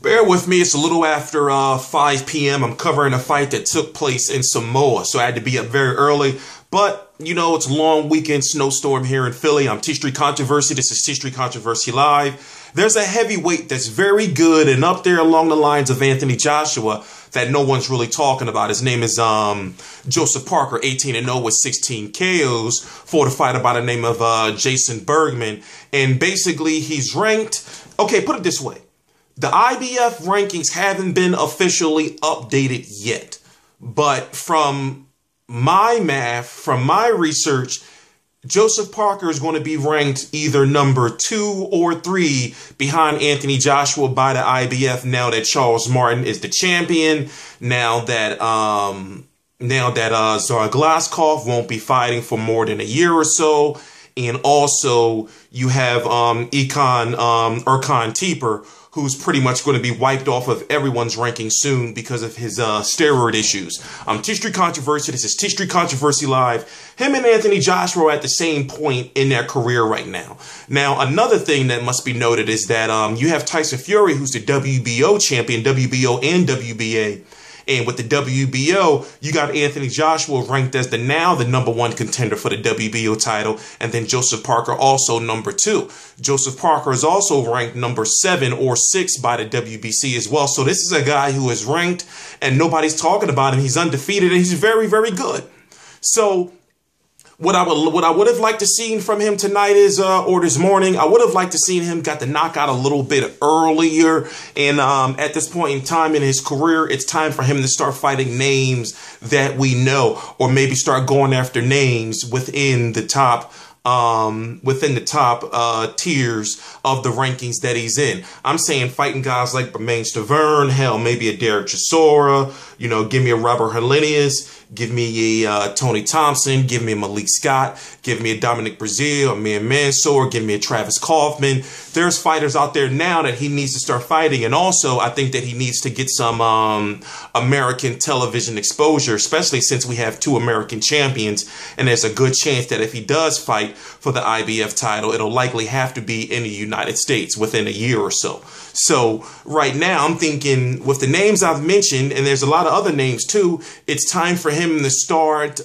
Bear with me, it's a little after 5 p.m. I'm covering a fight that took place in Samoa, so I had to be up very early. But, you know, it's a long weekend snowstorm here in Philly. I'm T Street Controversy. This is T Street Controversy Live. There's a heavyweight that's very good and up there along the lines of Anthony Joshua that no one's really talking about. His name is Joseph Parker, 18-0 with 16 KOs, fought a fighter by the name of Jason Bergman. And basically, he's ranked... Okay, put it this way. The IBF rankings haven't been officially updated yet. But from my math, from my research, Joseph Parker is going to be ranked either number 2 or 3 behind Anthony Joshua by the IBF now that Charles Martin is the champion, now that Zara Glaskov won't be fighting for more than a year or so, and also you have Erkan Teeper, who's pretty much going to be wiped off of everyone's ranking soon because of his steroid issues. I'm T Street Controversy. This is T Street Controversy Live. Him and Anthony Joshua are at the same point in their career right now. Now, another thing that must be noted is that you have Tyson Fury, who's the WBO champion, WBO and WBA. And with the WBO, you got Anthony Joshua ranked as the number 1 contender for the WBO title. And then Joseph Parker also number 2. Joseph Parker is also ranked number 7 or 6 by the WBC as well. So this is a guy who is ranked and nobody's talking about him. He's undefeated and he's very, very good. So what I would have liked to seen from him tonight is, or this morning, I would have liked to seen him got the knockout a little bit earlier. And at this point in time in his career, it's time for him to start fighting names that we know, or maybe start going after names within the top tiers of the rankings that he's in. I'm saying fighting guys like Bermane Stiverne, hell, maybe a Derek Chisora, you know, give me a Robert Helenius, give me a Tony Thompson, give me a Malik Scott, give me a Dominic Breazeale, a Mir Mansour, give me a Travis Kaufman. There's fighters out there now that he needs to start fighting. And also, I think that he needs to get some American television exposure, especially since we have 2 American champions. And there's a good chance that if he does fight for the IBF title, it'll likely have to be in the United States within a year or so. So right now, I'm thinking with the names I've mentioned, and there's a lot of other names too, it's time for him to start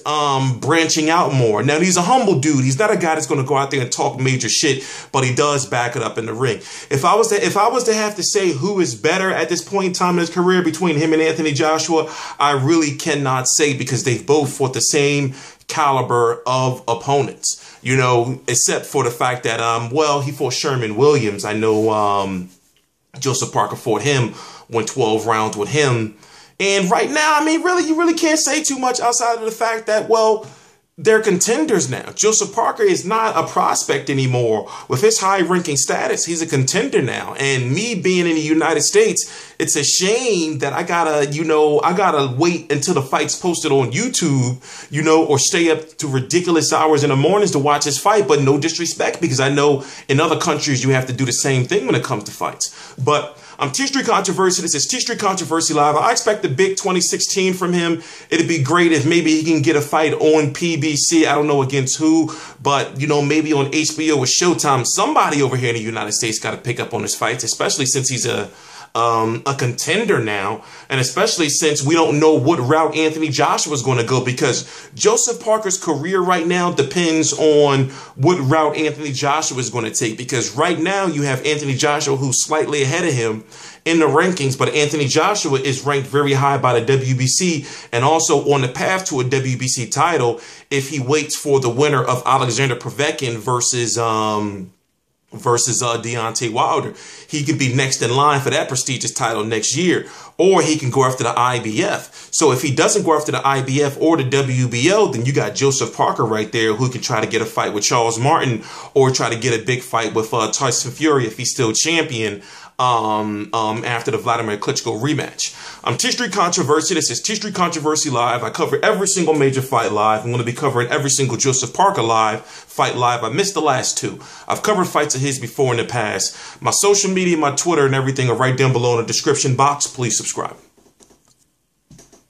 branching out more. Now, he's a humble dude. He's not a guy that's going to go out there and talk major shit, but he does back it up in the ring. If I was to have to say who is better at this point in time in his career between him and Anthony Joshua, I really cannot say, because they've both fought the same caliber of opponents, you know, except for the fact that, well, he fought Sherman Williams. I know Joseph Parker fought him, went 12 rounds with him. And right now, I mean, really, you really can't say too much outside of the fact that, well, they're contenders now. Joseph Parker is not a prospect anymore. With his high-ranking status, he's a contender now. And me being in the United States, it's a shame that I gotta wait until the fight's posted on YouTube, you know, or stay up to ridiculous hours in the mornings to watch his fight. But no disrespect, because I know in other countries you have to do the same thing when it comes to fights. But I'm T Street Controversy. This is T Street Controversy Live. I expect the big 2016 from him. It'd be great if maybe he can get a fight on PBC. I don't know against who, but, you know, maybe on HBO or Showtime. Somebody over here in the United States got to pick up on his fights, especially since he's a contender now, and especially since we don't know what route Anthony Joshua is going to go, because Joseph Parker's career right now depends on what route Anthony Joshua is going to take, because right now you have Anthony Joshua who's slightly ahead of him in the rankings, but Anthony Joshua is ranked very high by the WBC and also on the path to a WBC title if he waits for the winner of Alexander Povetkin versus Deontay Wilder. He could be next in line for that prestigious title next year, or he can go after the IBF. So if he doesn't go after the IBF or the WBO, then you got Joseph Parker right there who can try to get a fight with Charles Martin, or try to get a big fight with Tyson Fury if he's still champion after the Vladimir Klitschko rematch. I'm T Street Controversy. This is T Street Controversy Live. I cover every single major fight live. I'm going to be covering every single Joseph Parker fight live. I missed the last 2. I've covered fights of his before in the past. My social media, my Twitter and everything are right down below in the description box. Please subscribe.